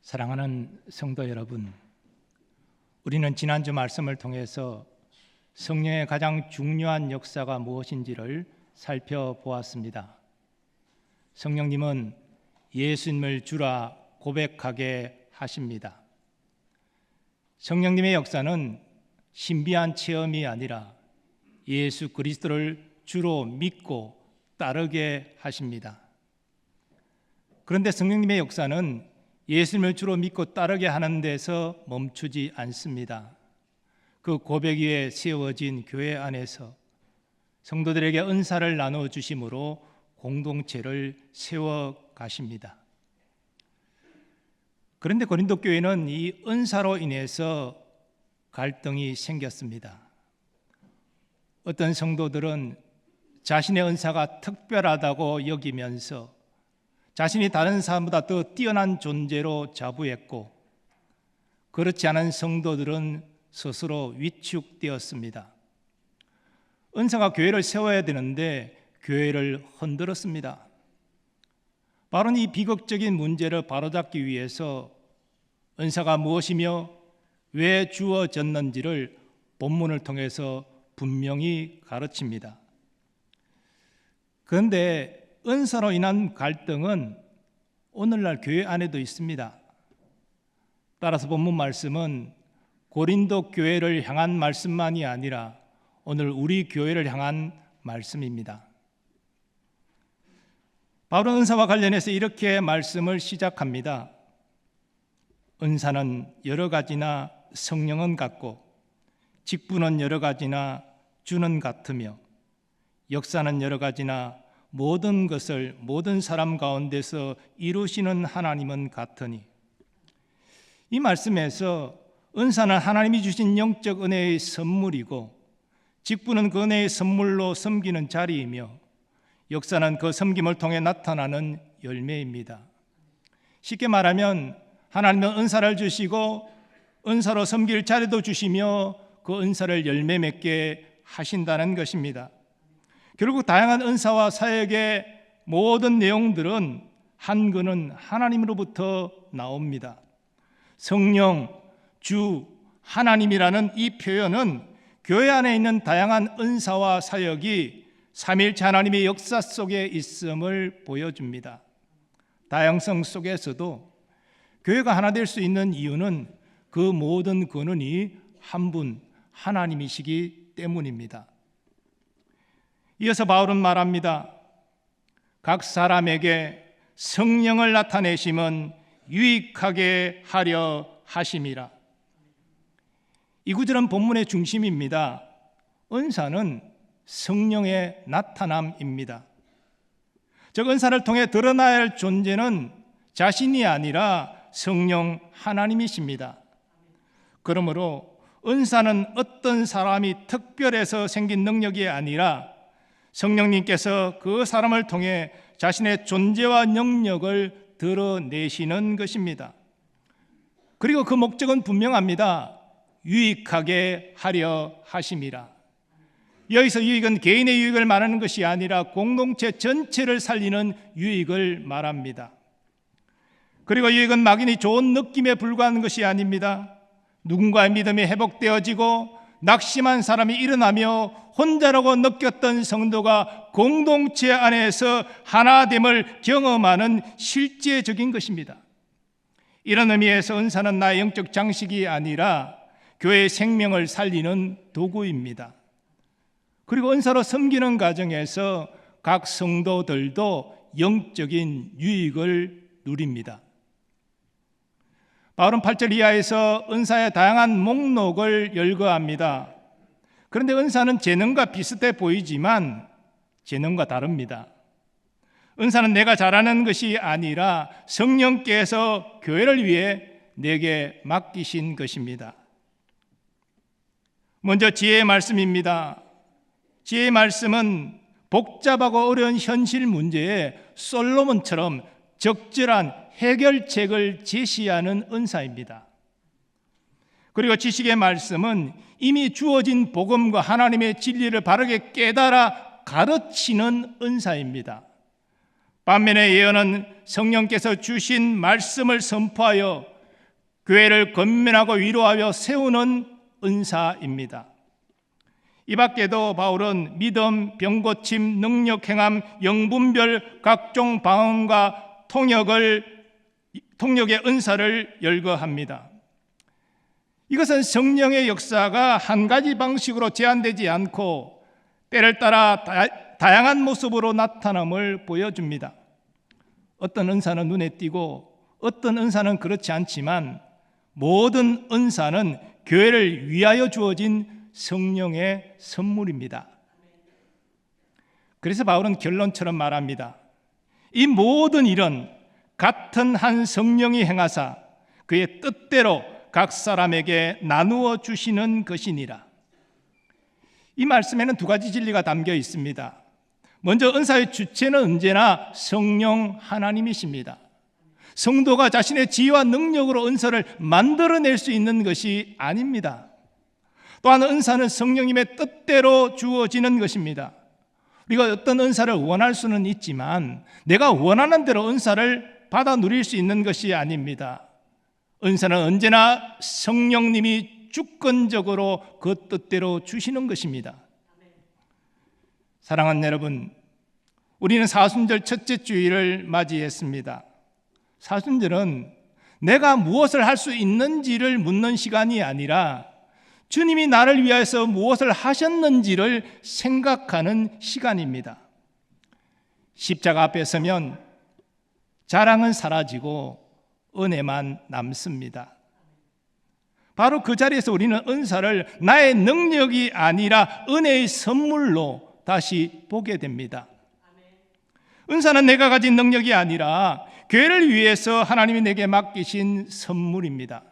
사랑하는 성도 여러분, 우리는 지난주 말씀을 통해서 성령의 가장 중요한 역사가 무엇인지를 살펴보았습니다. 성령님은 예수님을 주라 고백하게 하십니다. 성령님의 역사는 신비한 체험이 아니라 예수 그리스도를 주로 믿고 따르게 하십니다. 그런데 성령님의 역사는 예수님을 주로 믿고 따르게 하는 데서 멈추지 않습니다. 그 고백 위에 세워진 교회 안에서 성도들에게 은사를 나눠주심으로 공동체를 세워가십니다. 그런데 고린도 교회는 이 은사로 인해서 갈등이 생겼습니다. 어떤 성도들은 자신의 은사가 특별하다고 여기면서 자신이 다른 사람보다 더 뛰어난 존재로 자부했고, 그렇지 않은 성도들은 스스로 위축되었습니다. 은사가 교회를 세워야 되는데 교회를 흔들었습니다. 바로 이 비극적인 문제를 바로잡기 위해서 은사가 무엇이며 왜 주어졌는지를 본문을 통해서 분명히 가르칩니다. 그런데 은사로 인한 갈등은 오늘날 교회 안에도 있습니다. 따라서 본문 말씀은 고린도 교회를 향한 말씀만이 아니라 오늘 우리 교회를 향한 말씀입니다. 바울은 은사와 관련해서 이렇게 말씀을 시작합니다. 은사는 여러 가지나 성령은 같고, 직분은 여러 가지나 주는 같으며, 역사는 여러 가지나 모든 것을 모든 사람 가운데서 이루시는 하나님은 같으니, 이 말씀에서 은사는 하나님이 주신 영적 은혜의 선물이고, 직분은 그 은혜의 선물로 섬기는 자리이며, 역사는 그 섬김을 통해 나타나는 열매입니다. 쉽게 말하면 하나님은 은사를 주시고 은사로 섬길 자리도 주시며 그 은사를 열매 맺게 하신다는 것입니다. 결국 다양한 은사와 사역의 모든 내용들은 한 근은 하나님으로부터 나옵니다. 성령, 주, 하나님이라는 이 표현은 교회 안에 있는 다양한 은사와 사역이 삼위일체 하나님의 역사 속에 있음을 보여줍니다. 다양성 속에서도 교회가 하나 될 수 있는 이유는 그 모든 근원이 한 분 하나님이시기 때문입니다. 이어서 바울은 말합니다. 각 사람에게 성령을 나타내심은 유익하게 하려 하심이라. 이 구절은 본문의 중심입니다. 은사는 성령의 나타남입니다. 즉 은사를 통해 드러나야 할 존재는 자신이 아니라 성령 하나님이십니다. 그러므로 은사는 어떤 사람이 특별해서 생긴 능력이 아니라 성령님께서 그 사람을 통해 자신의 존재와 능력을 드러내시는 것입니다. 그리고 그 목적은 분명합니다. 유익하게 하려 하심이라. 여기서 유익은 개인의 유익을 말하는 것이 아니라 공동체 전체를 살리는 유익을 말합니다. 그리고 유익은 막연히 좋은 느낌에 불과한 것이 아닙니다. 누군가의 믿음이 회복되어지고 낙심한 사람이 일어나며 혼자라고 느꼈던 성도가 공동체 안에서 하나됨을 경험하는 실제적인 것입니다. 이런 의미에서 은사는 나의 영적 장식이 아니라 교회의 생명을 살리는 도구입니다. 그리고 은사로 섬기는 과정에서 각 성도들도 영적인 유익을 누립니다. 바울은 8절 이하에서 은사의 다양한 목록을 열거합니다. 그런데 은사는 재능과 비슷해 보이지만 재능과 다릅니다. 은사는 내가 잘하는 것이 아니라 성령께서 교회를 위해 내게 맡기신 것입니다. 먼저 지혜의 말씀입니다. 지혜의 말씀은 복잡하고 어려운 현실 문제에 솔로몬처럼 적절한 해결책을 제시하는 은사입니다. 그리고 지식의 말씀은 이미 주어진 복음과 하나님의 진리를 바르게 깨달아 가르치는 은사입니다. 반면에 예언은 성령께서 주신 말씀을 선포하여 교회를 건면하고 위로하여 세우는 은사입니다. 이 밖에도 바울은 믿음, 병고침, 능력 행함, 영분별 각종 방언과 통역의 은사를 열거합니다. 이것은 성령의 역사가 한 가지 방식으로 제한되지 않고 때를 따라 다양한 모습으로 나타남을 보여줍니다. 어떤 은사는 눈에 띄고 어떤 은사는 그렇지 않지만 모든 은사는 교회를 위하여 주어진 성령의 선물입니다. 그래서 바울은 결론처럼 말합니다. 이 모든 일은 같은 한 성령이 행하사 그의 뜻대로 각 사람에게 나누어 주시는 것이니라. 이 말씀에는 두 가지 진리가 담겨 있습니다. 먼저 은사의 주체는 언제나 성령 하나님이십니다. 성도가 자신의 지혜와 능력으로 은사를 만들어낼 수 있는 것이 아닙니다. 또한 은사는 성령님의 뜻대로 주어지는 것입니다. 우리가 어떤 은사를 원할 수는 있지만 내가 원하는 대로 은사를 받아 누릴 수 있는 것이 아닙니다. 은사는 언제나 성령님이 주권적으로 그 뜻대로 주시는 것입니다. 사랑하는 여러분, 우리는 사순절 첫째 주일을 맞이했습니다. 사순절은 내가 무엇을 할 수 있는지를 묻는 시간이 아니라 주님이 나를 위해서 무엇을 하셨는지를 생각하는 시간입니다. 십자가 앞에 서면 자랑은 사라지고 은혜만 남습니다. 바로 그 자리에서 우리는 은사를 나의 능력이 아니라 은혜의 선물로 다시 보게 됩니다. 은사는 내가 가진 능력이 아니라 교회를 위해서 하나님이 내게 맡기신 선물입니다.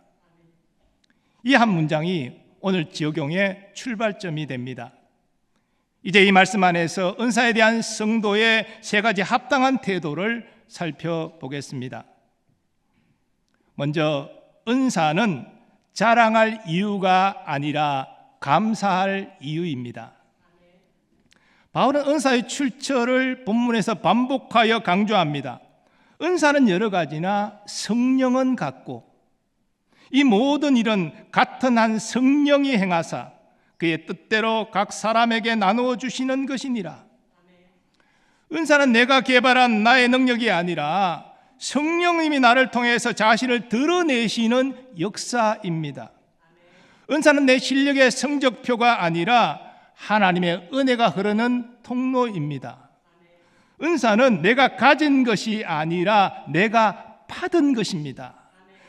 이 한 문장이 오늘 지역용의 출발점이 됩니다. 이제 이 말씀 안에서 은사에 대한 성도의 세 가지 합당한 태도를 살펴보겠습니다. 먼저 은사는 자랑할 이유가 아니라 감사할 이유입니다. 바울은 은사의 출처를 본문에서 반복하여 강조합니다. 은사는 여러 가지나 성령은 같고 이 모든 일은 같은 한 성령이 행하사 그의 뜻대로 각 사람에게 나누어 주시는 것이니라. 은사는 내가 개발한 나의 능력이 아니라 성령님이 나를 통해서 자신을 드러내시는 역사입니다. 은사는 내 실력의 성적표가 아니라 하나님의 은혜가 흐르는 통로입니다. 은사는 내가 가진 것이 아니라 내가 받은 것입니다.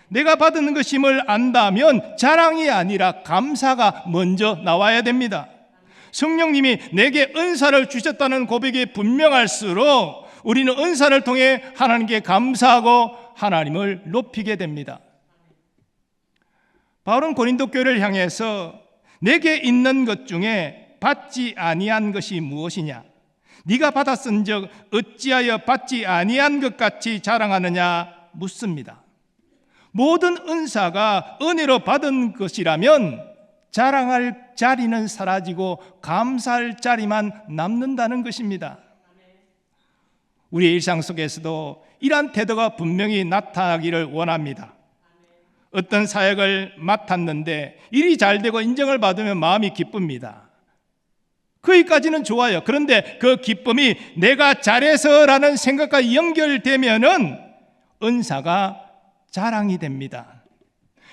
내가 받은 것임을 안다면 자랑이 아니라 감사가 먼저 나와야 됩니다. 성령님이 내게 은사를 주셨다는 고백이 분명할수록 우리는 은사를 통해 하나님께 감사하고 하나님을 높이게 됩니다. 바울은 고린도 교회를 향해서 내게 있는 것 중에 받지 아니한 것이 무엇이냐? 네가 받았은즉 어찌하여 받지 아니한 것 같이 자랑하느냐 묻습니다. 모든 은사가 은혜로 받은 것이라면 자랑할 자리는 사라지고 감사할 자리만 남는다는 것입니다. 우리의 일상 속에서도 이러한 태도가 분명히 나타나기를 원합니다. 어떤 사역을 맡았는데 일이 잘 되고 인정을 받으면 마음이 기쁩니다. 거기까지는 좋아요. 그런데 그 기쁨이 내가 잘해서라는 생각과 연결되면은 은사가 자랑이 됩니다.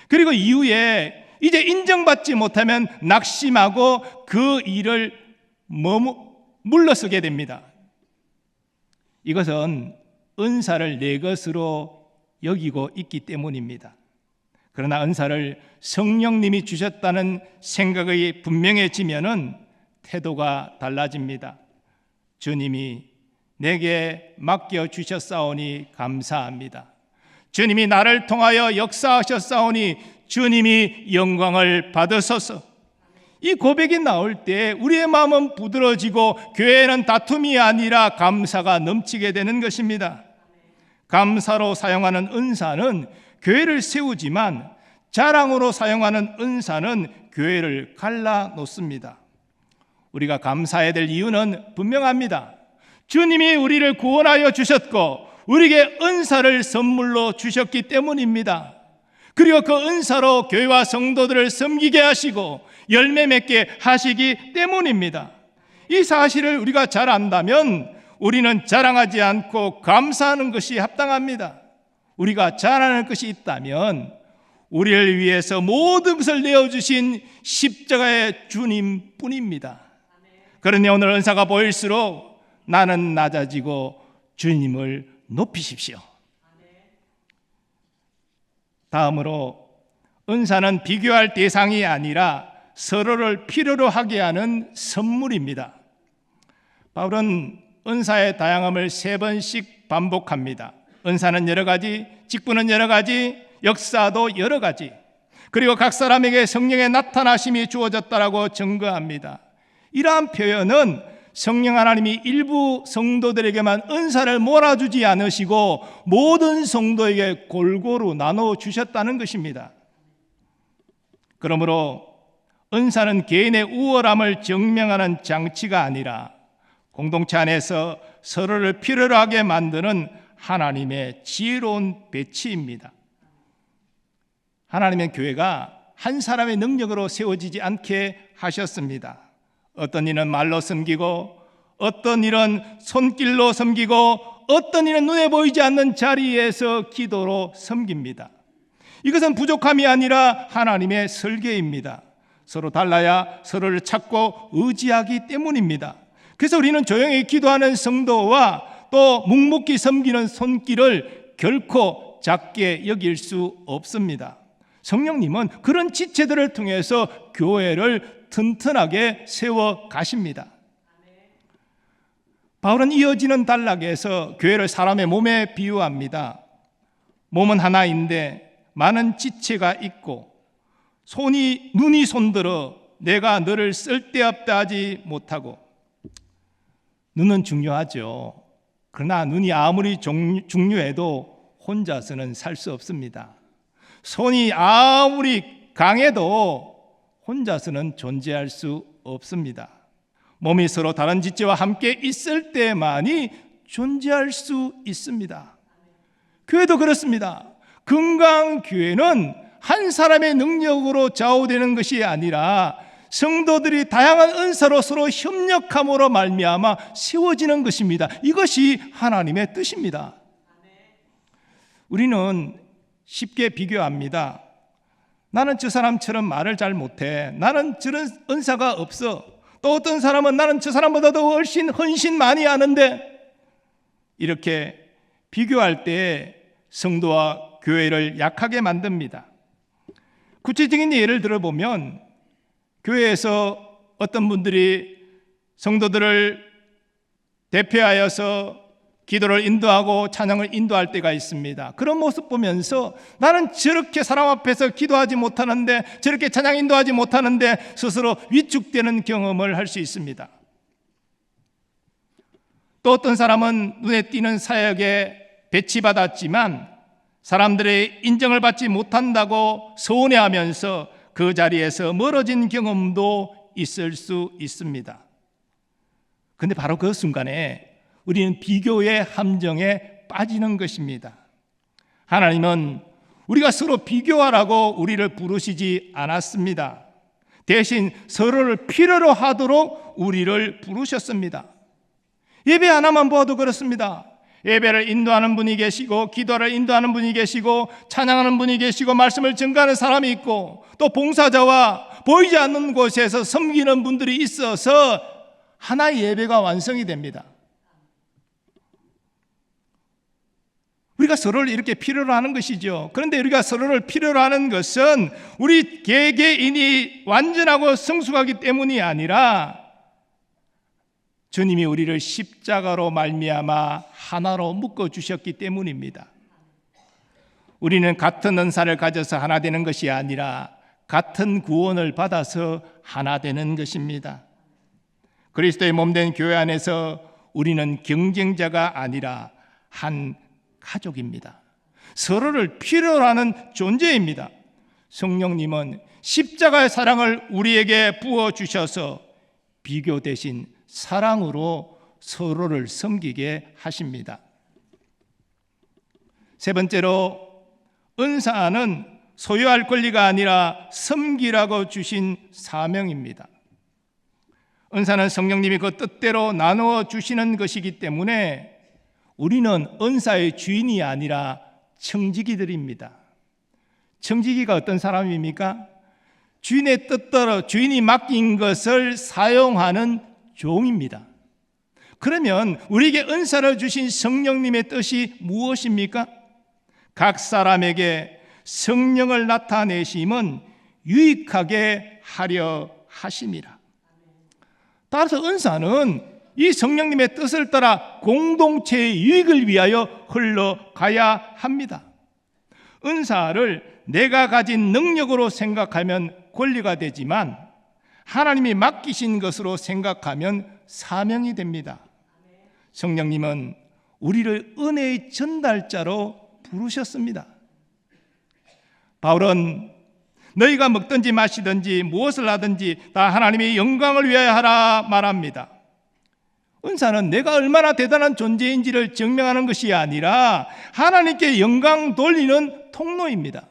그리고 이후에 이제 인정받지 못하면 낙심하고 그 일을 물러서게 됩니다. 이것은 은사를 내 것으로 여기고 있기 때문입니다. 그러나 은사를 성령님이 주셨다는 생각이 분명해지면은 태도가 달라집니다. 주님이 내게 맡겨주셨사오니 감사합니다. 주님이 나를 통하여 역사하셨사오니 주님이 영광을 받으소서. 이 고백이 나올 때 우리의 마음은 부드러지고 교회는 다툼이 아니라 감사가 넘치게 되는 것입니다. 감사로 사용하는 은사는 교회를 세우지만 자랑으로 사용하는 은사는 교회를 갈라놓습니다. 우리가 감사해야 될 이유는 분명합니다. 주님이 우리를 구원하여 주셨고 우리에게 은사를 선물로 주셨기 때문입니다. 그리고 그 은사로 교회와 성도들을 섬기게 하시고 열매 맺게 하시기 때문입니다. 이 사실을 우리가 잘 안다면 우리는 자랑하지 않고 감사하는 것이 합당합니다. 우리가 자랑할 것이 있다면 우리를 위해서 모든 것을 내어주신 십자가의 주님뿐입니다. 그러니 오늘 은사가 보일수록 나는 낮아지고 주님을 높이십시오. 다음으로 은사는 비교할 대상이 아니라 서로를 필요로 하게 하는 선물입니다. 바울은 은사의 다양함을 3번씩 반복합니다. 은사는 여러 가지, 직분은 여러 가지, 역사도 여러 가지, 그리고 각 사람에게 성령의 나타나심이 주어졌다라고 증거합니다. 이러한 표현은 성령 하나님이 일부 성도들에게만 은사를 몰아주지 않으시고 모든 성도에게 골고루 나눠주셨다는 것입니다. 그러므로 은사는 개인의 우월함을 증명하는 장치가 아니라 공동체 안에서 서로를 필요로 하게 만드는 하나님의 지혜로운 배치입니다. 하나님의 교회가 한 사람의 능력으로 세워지지 않게 하셨습니다. 어떤 이는 말로 섬기고, 어떤 이는 손길로 섬기고, 어떤 이는 눈에 보이지 않는 자리에서 기도로 섬깁니다. 이것은 부족함이 아니라 하나님의 설계입니다. 서로 달라야 서로를 찾고 의지하기 때문입니다. 그래서 우리는 조용히 기도하는 성도와 또 묵묵히 섬기는 손길을 결코 작게 여길 수 없습니다. 성령님은 그런 지체들을 통해서 교회를 튼튼하게 세워 가십니다. 바울은 이어지는 단락에서 교회를 사람의 몸에 비유합니다. 몸은 하나인데 많은 지체가 있고 눈이 손들어 내가 너를 쓸데없다 하지 못하고. 눈은 중요하죠. 그러나 눈이 아무리 중요해도 혼자서는 살 수 없습니다. 손이 아무리 강해도 혼자서는 존재할 수 없습니다. 몸이 서로 다른 지체와 함께 있을 때만이 존재할 수 있습니다. 교회도 그렇습니다. 건강한 교회는 한 사람의 능력으로 좌우되는 것이 아니라 성도들이 다양한 은사로 서로 협력함으로 말미암아 세워지는 것입니다. 이것이 하나님의 뜻입니다. 우리는 쉽게 비교합니다. 나는 저 사람처럼 말을 잘 못해. 나는 저런 은사가 없어. 또 어떤 사람은 나는 저 사람보다도 훨씬 많이 아는데. 이렇게 비교할 때 성도와 교회를 약하게 만듭니다. 구체적인 예를 들어보면 교회에서 어떤 분들이 성도들을 대표하여서 기도를 인도하고 찬양을 인도할 때가 있습니다. 그런 모습 보면서 나는 저렇게 사람 앞에서 기도하지 못하는데, 저렇게 찬양 인도하지 못하는데 스스로 위축되는 경험을 할 수 있습니다. 또 어떤 사람은 눈에 띄는 사역에 배치받았지만 사람들의 인정을 받지 못한다고 서운해하면서 그 자리에서 멀어진 경험도 있을 수 있습니다. 그런데 바로 그 순간에 우리는 비교의 함정에 빠지는 것입니다. 하나님은 우리가 서로 비교하라고 우리를 부르시지 않았습니다. 대신 서로를 필요로 하도록 우리를 부르셨습니다. 예배 하나만 보아도 그렇습니다. 예배를 인도하는 분이 계시고, 기도를 인도하는 분이 계시고, 찬양하는 분이 계시고, 말씀을 증거하는 사람이 있고, 또 봉사자와 보이지 않는 곳에서 섬기는 분들이 있어서 하나의 예배가 완성이 됩니다. 우리가 서로를 이렇게 필요로 하는 것이죠. 그런데 우리가 서로를 필요로 하는 것은 우리 개개인이 완전하고 성숙하기 때문이 아니라 주님이 우리를 십자가로 말미암아 하나로 묶어주셨기 때문입니다. 우리는 같은 은사를 가져서 하나 되는 것이 아니라 같은 구원을 받아서 하나 되는 것입니다. 그리스도의 몸된 교회 안에서 우리는 경쟁자가 아니라 한 가족입니다. 서로를 필요로 하는 존재입니다. 성령님은 십자가의 사랑을 우리에게 부어주셔서 비교 대신 사랑으로 서로를 섬기게 하십니다. 세 번째로, 은사는 소유할 권리가 아니라 섬기라고 주신 사명입니다. 은사는 성령님이 그 뜻대로 나누어 주시는 것이기 때문에 우리는 은사의 주인이 아니라 청지기들입니다. 청지기가 어떤 사람입니까? 주인의 뜻대로 주인이 맡긴 것을 사용하는 종입니다. 그러면 우리에게 은사를 주신 성령님의 뜻이 무엇입니까? 각 사람에게 성령을 나타내심은 유익하게 하려 하심이라. 따라서 은사는 이 성령님의 뜻을 따라 공동체의 유익을 위하여 흘러가야 합니다. 은사를 내가 가진 능력으로 생각하면 권리가 되지만 하나님이 맡기신 것으로 생각하면 사명이 됩니다. 성령님은 우리를 은혜의 전달자로 부르셨습니다. 바울은 너희가 먹든지 마시든지 무엇을 하든지 다 하나님의 영광을 위하여 하라 말합니다. 은사는 내가 얼마나 대단한 존재인지를 증명하는 것이 아니라 하나님께 영광 돌리는 통로입니다.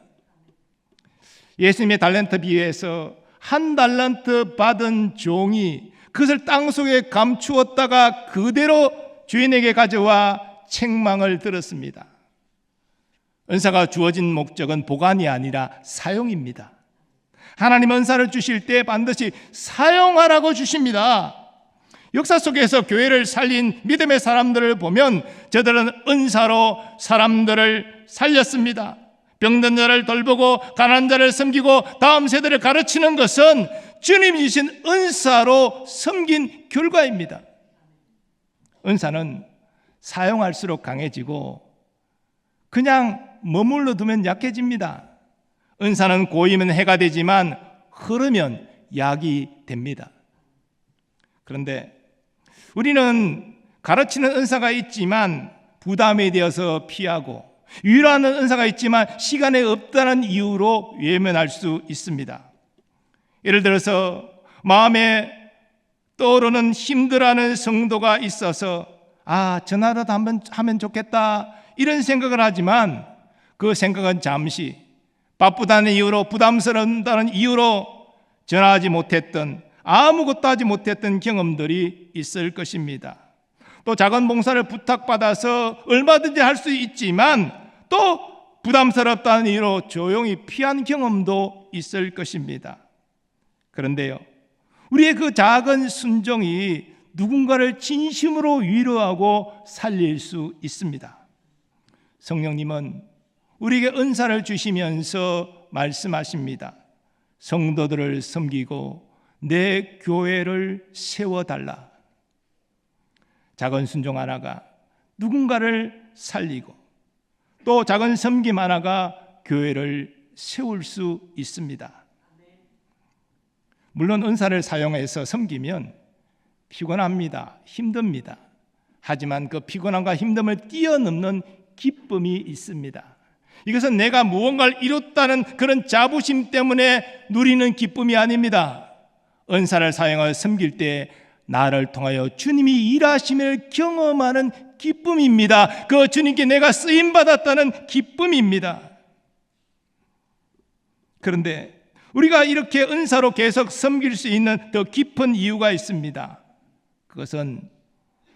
예수님의 달란트 비유에서 한 달란트 받은 종이 그것을 땅속에 감추었다가 그대로 주인에게 가져와 책망을 들었습니다. 은사가 주어진 목적은 보관이 아니라 사용입니다. 하나님 은사를 주실 때 반드시 사용하라고 주십니다. 역사 속에서 교회를 살린 믿음의 사람들을 보면 저들은 은사로 사람들을 살렸습니다. 병든 자를 돌보고 가난한 자를 섬기고 다음 세대를 가르치는 것은 주님이 주신 은사로 섬긴 결과입니다. 은사는 사용할수록 강해지고 그냥 머물러 두면 약해집니다. 은사는 고이면 해가 되지만 흐르면 약이 됩니다. 그런데 우리는 가르치는 은사가 있지만 부담이 되어서 피하고 위로하는 은사가 있지만 시간이 없다는 이유로 외면할 수 있습니다. 예를 들어서 마음에 떠오르는 힘들어하는 성도가 있어서 전화라도 한번 하면 좋겠다 이런 생각을 하지만 그 생각은 잠시 바쁘다는 이유로 부담스러운다는 이유로 전화하지 못했던 아무것도 하지 못했던 경험들이 있을 것입니다. 또 작은 봉사를 부탁받아서 얼마든지 할 수 있지만 또 부담스럽다는 이유로 조용히 피한 경험도 있을 것입니다. 그런데요, 우리의 그 작은 순종이 누군가를 진심으로 위로하고 살릴 수 있습니다. 성령님은 우리에게 은사를 주시면서 말씀하십니다. 성도들을 섬기고 내 교회를 세워달라. 작은 순종 하나가 누군가를 살리고 또 작은 섬김 하나가 교회를 세울 수 있습니다. 물론 은사를 사용해서 섬기면 피곤합니다. 힘듭니다. 하지만 그 피곤함과 힘듦을 뛰어넘는 기쁨이 있습니다. 이것은 내가 무언가를 이뤘다는 그런 자부심 때문에 누리는 기쁨이 아닙니다. 은사를 사용하여 섬길 때 나를 통하여 주님이 일하심을 경험하는 기쁨입니다. 그 주님께 내가 쓰임받았다는 기쁨입니다. 그런데 우리가 이렇게 은사로 계속 섬길 수 있는 더 깊은 이유가 있습니다. 그것은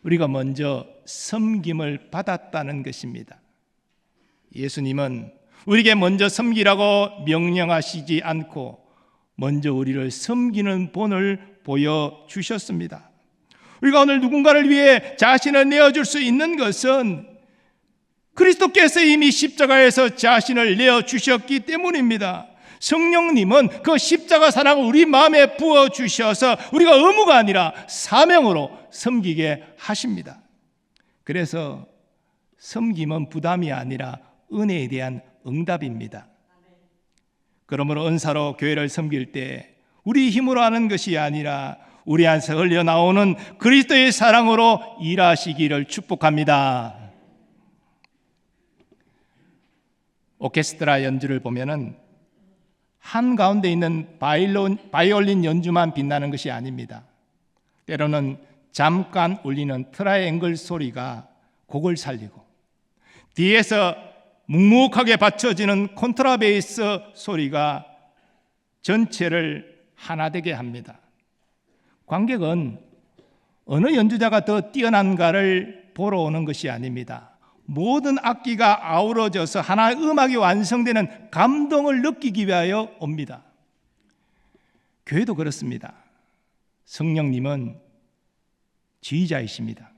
우리가 먼저 섬김을 받았다는 것입니다. 예수님은 우리에게 먼저 섬기라고 명령하시지 않고 먼저 우리를 섬기는 본을 보여주셨습니다. 우리가 오늘 누군가를 위해 자신을 내어줄 수 있는 것은 그리스도께서 이미 십자가에서 자신을 내어주셨기 때문입니다. 성령님은 그 십자가 사랑을 우리 마음에 부어주셔서 우리가 의무가 아니라 사명으로 섬기게 하십니다. 그래서 섬김은 부담이 아니라 은혜에 대한 응답입니다. 그러므로 은사로 교회를 섬길 때 우리 힘으로 하는 것이 아니라 우리 안에서 흘러나오는 그리스도의 사랑으로 일하시기를 축복합니다. 오케스트라 연주를 보면은 한가운데 있는 바이올린 연주만 빛나는 것이 아닙니다. 때로는 잠깐 울리는 트라이앵글 소리가 곡을 살리고 뒤에서 묵묵하게 받쳐지는 콘트라베이스 소리가 전체를 하나 되게 합니다. 관객은 어느 연주자가 더 뛰어난가를 보러 오는 것이 아닙니다. 모든 악기가 아우러져서 하나의 음악이 완성되는 감동을 느끼기 위하여 옵니다. 교회도 그렇습니다. 성령님은 지휘자이십니다.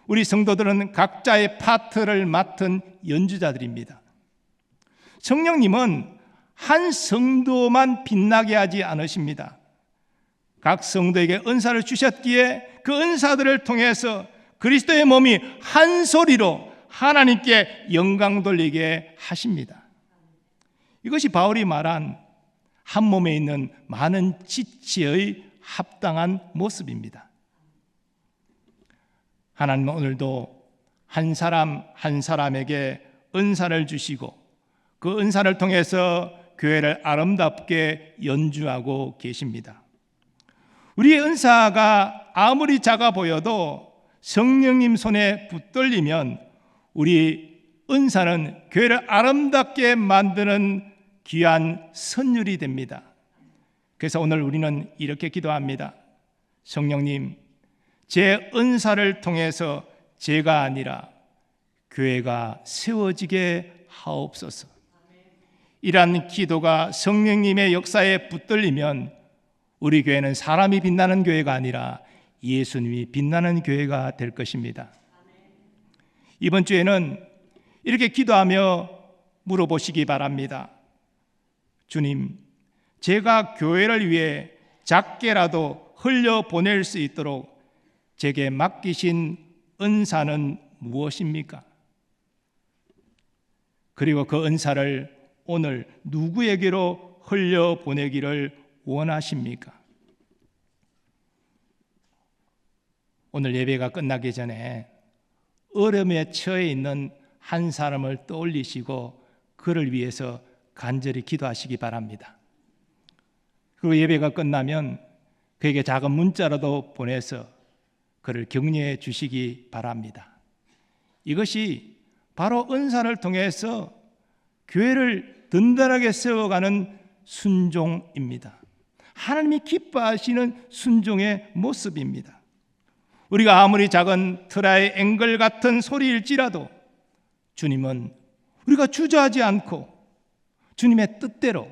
우리 성도들은 각자의 파트를 맡은 연주자들입니다. 성령님은 한 성도만 빛나게 하지 않으십니다. 각 성도에게 은사를 주셨기에 그 은사들을 통해서 그리스도의 몸이 한 소리로 하나님께 영광 돌리게 하십니다. 이것이 바울이 말한 한 몸에 있는 많은 지체의 합당한 모습입니다. 하나님은 오늘도 한 사람 한 사람에게 은사를 주시고 그 은사를 통해서 교회를 아름답게 연주하고 계십니다. 우리의 은사가 아무리 작아 보여도 성령님 손에 붙들리면 우리 은사는 교회를 아름답게 만드는 귀한 선율이 됩니다. 그래서 오늘 우리는 이렇게 기도합니다. 성령님, 제 은사를 통해서 제가 아니라 교회가 세워지게 하옵소서. 이러한 기도가 성령님의 역사에 붙들리면 우리 교회는 사람이 빛나는 교회가 아니라 예수님이 빛나는 교회가 될 것입니다. 이번 주에는 이렇게 기도하며 물어보시기 바랍니다. 주님, 제가 교회를 위해 작게라도 흘려보낼 수 있도록 제게 맡기신 은사는 무엇입니까? 그리고 그 은사를 오늘 누구에게로 흘려보내기를 원하십니까? 오늘 예배가 끝나기 전에 어려움에 처해 있는 한 사람을 떠올리시고 그를 위해서 간절히 기도하시기 바랍니다. 그리고 예배가 끝나면 그에게 작은 문자라도 보내서 그를 격려해 주시기 바랍니다. 이것이 바로 은사를 통해서 교회를 든든하게 세워가는 순종입니다. 하나님이 기뻐하시는 순종의 모습입니다. 우리가 아무리 작은 트라이앵글 같은 소리일지라도 주님은 우리가 주저하지 않고 주님의 뜻대로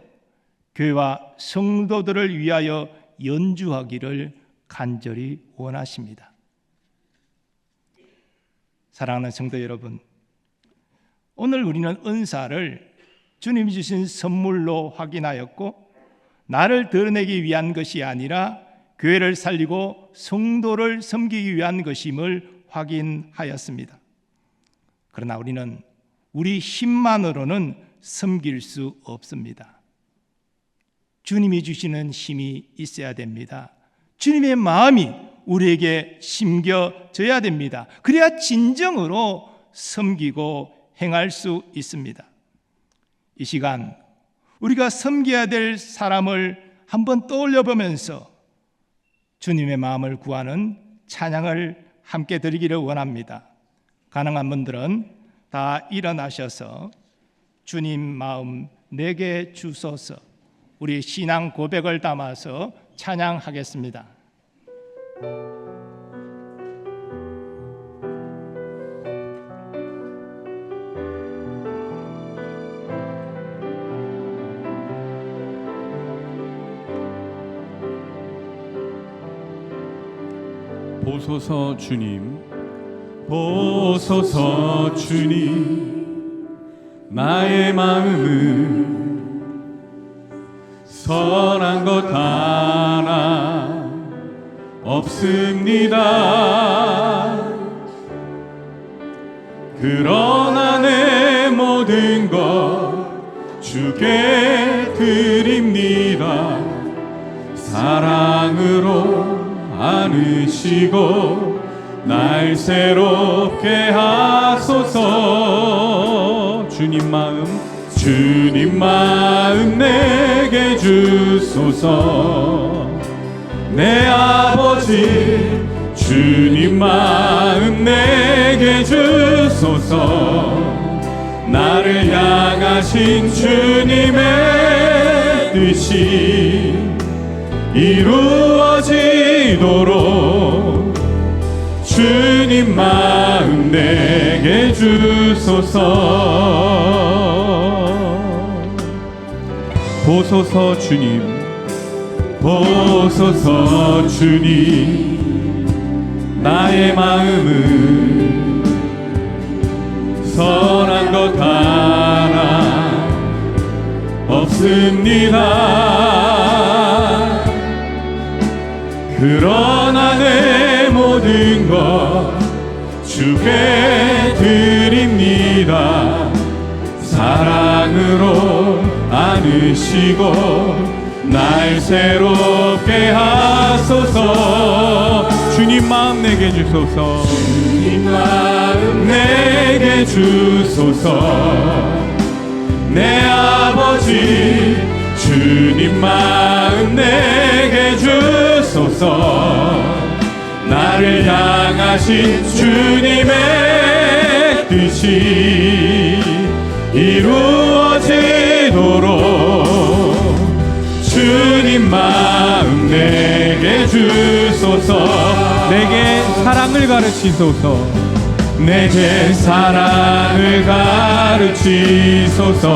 교회와 성도들을 위하여 연주하기를 간절히 원하십니다. 사랑하는 성도 여러분, 오늘 우리는 은사를 주님이 주신 선물로 확인하였고 나를 드러내기 위한 것이 아니라 교회를 살리고 성도를 섬기기 위한 것임을 확인하였습니다. 그러나 우리는 우리 힘만으로는 섬길 수 없습니다. 주님이 주시는 힘이 있어야 됩니다. 주님의 마음이 우리에게 심겨져야 됩니다. 그래야 진정으로 섬기고 행할 수 있습니다. 이 시간 우리가 섬겨야 될 사람을 한번 떠올려 보면서 주님의 마음을 구하는 찬양을 함께 드리기를 원합니다. 가능한 분들은 다 일어나셔서 주님 마음 내게 주소서, 우리 신앙 고백을 담아서 찬양하겠습니다. 보소서 주님, 보소서 주님, 나의 마음은 선한 것 하나 없습니다. 그러나 내 모든 것 주께 드립니다. 사랑으로 안으시고 날 새롭게 하소서. 주님 마음 내게 주소서. 내 아버지 주님 마음 내게 주소서. 나를 향하신 주님의 뜻이 이루어지도록 주님 마음 내게 주소서. 보소서 주님, 보소서 주님, 나의 마음은 선한 것 하나 없습니다. 그러나 내 모든 것 주께 드립니다. 사랑으로 안으시고 날 새롭게 하소서. 주님 마음 내게 주소서. 주님 마음 내게 주소서. 내 아버지 주님 마음 내게 주소서. 나를 향하신 주님의 뜻이 이루어지도록 주님 마음 내게 주소서. 내게 사랑을 가르치소서. 내게 사랑을 가르치소서.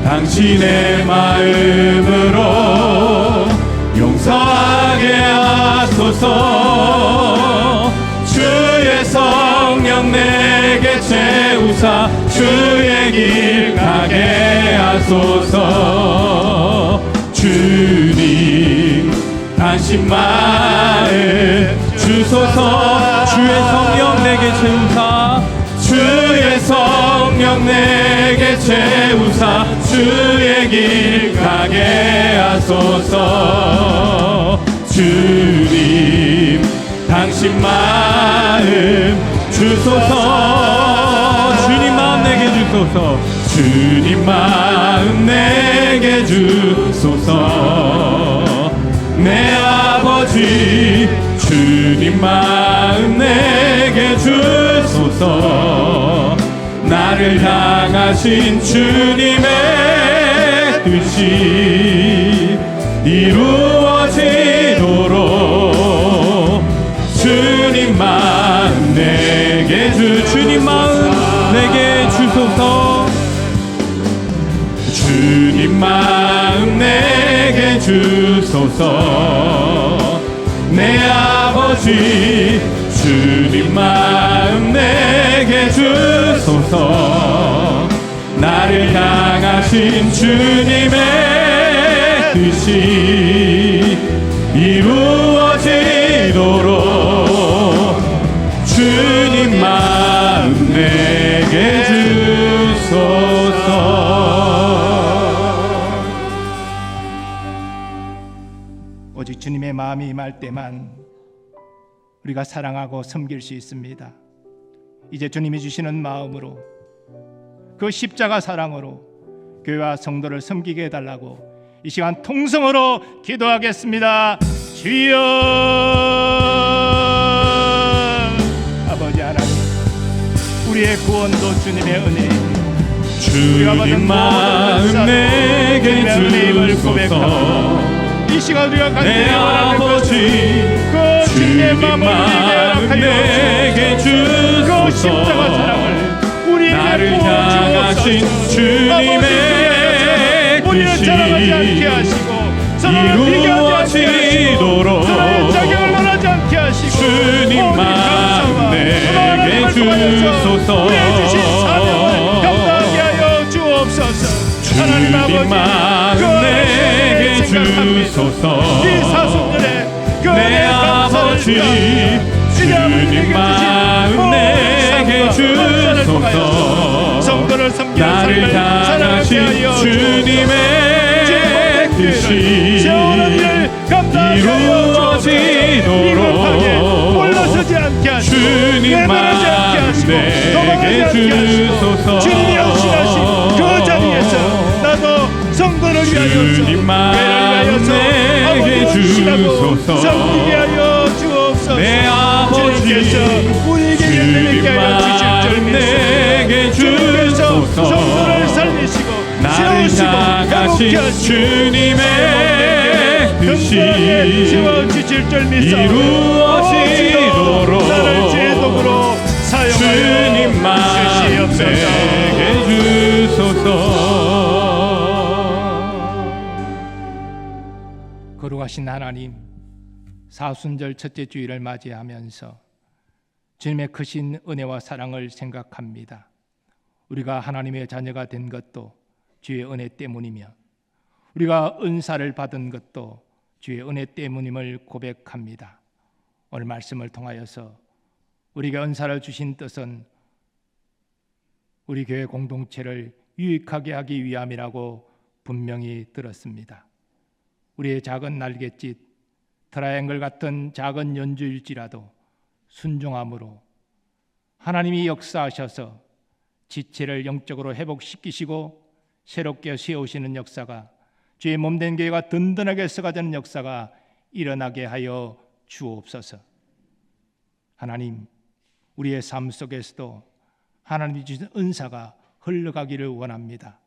당신의 마음으로 용서하게 하소서. 주의 성령 내게 채우사 주의 길 가게 하소서. 주님 당신 마음 주소서. 주의 성령 내게 채우사 주의 성령 내게 채우사 주의 길 가게 하소서. 주님 당신 마음 주소서. 주님 마음 내게 주소서. 주님 마음 내게 주소서. 내 아버지 주님 마음 내게 주소서. 나를 향하신 주님의 뜻이 이루어지도록 주님 마음 내게 주님 마음 내게 주소서. 주님 마음 내게 주소서. 내 아버지 주님 마음 내게 주소서. 나를 향하신 주님의 뜻이 이루어지도록 주님 마음 내게 주소서. 오직 주님의 마음이 임할 때만 우리가 사랑하고 섬길 수 있습니다. 이제 주님이 주시는 마음으로, 그 십자가 사랑으로 교회와 성도를 섬기게 해달라고 이 시간 통성으로 기도하겠습니다. 주여. 아버지 하나님, 우리의 구원도 주님의 은혜입니다. 주님 마음 내게 주소서. 이 시간 우리가 내 간절히 원하는 아버지 그 주님의 주님 마음을 마음 내게 그 십자가 주소서. 사랑을 우리에게 나를 향하신 주님의 우리를 뜻이 자랑하지 않게 하시고 서로를 비교하지 않게 하시고 이루어지도록 서로의 자격을 원하지 않게 하시고 주님 마음 내게 주소서. 우리의 주신 사명을 감당하게 하여 주옵소서. 하나님 주님 아버지, 마음 그 내게 생각합니다. 주소서. 이 사순절에 그 내 은혜의 감사를 아버지 주님 주님 마음 내게 주소서. 성도를 섬기는 나를 삶을 향하신 살아가게 하여 주님의 뜻이 이루어지도록 올라서지 않게 하시고 주님 마음 내게 주소서. 주님이 역신하신 그 자리에서 나도 성도를 위하여서 주님 마음 내게 주소서. 섬기게 하여 주옵소서. 내 아버지 주님께서 우리에게 열매맺게 하여 주실 줄 주님 마음 믿습니다. 내게 이루어진 주님의 뜻이 채워주실 줄 믿사 이루어지도록 나를 제독으로 사용하여 주님만 내게 주소서. 거룩하신 하나님, 사순절 첫째 주일을 맞이하면서 주님의 크신 은혜와 사랑을 생각합니다. 우리가 하나님의 자녀가 된 것도 주의 은혜 때문이며 우리가 은사를 받은 것도 주의 은혜 때문임을 고백합니다. 오늘 말씀을 통하여서 우리에게 은사를 주신 뜻은 우리 교회 공동체를 유익하게 하기 위함이라고 분명히 들었습니다. 우리의 작은 날갯짓, 트라이앵글 같은 작은 연주일지라도 순종함으로 하나님이 역사하셔서 지체를 영적으로 회복시키시고 새롭게 세우시는 역사가, 주의 몸된 교회가 든든하게 서가되는 역사가 일어나게 하여 주옵소서. 하나님, 우리의 삶 속에서도 하나님이 주신 은사가 흘러가기를 원합니다.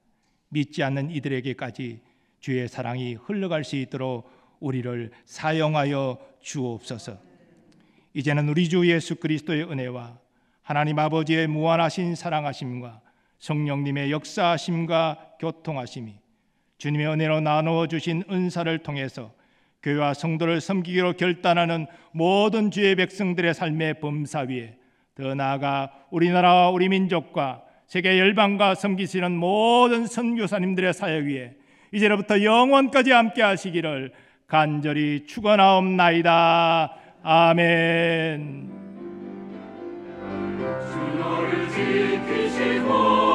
믿지 않는 이들에게까지 주의 사랑이 흘러갈 수 있도록 우리를 사용하여 주옵소서. 이제는 우리 주 예수 그리스도의 은혜와 하나님 아버지의 무한하신 사랑하심과 성령님의 역사하심과 교통하심이 주님의 은혜로 나누어 주신 은사를 통해서 교회와 성도를 섬기기로 결단하는 모든 주의 백성들의 삶의 범사 위에, 더 나아가 우리나라와 우리 민족과 세계 열방과 섬기시는 모든 선교사님들의 사역 위에 이제로부터 영원까지 함께 하시기를 간절히 축원하옵나이다. 아멘. 주 너를 지키시고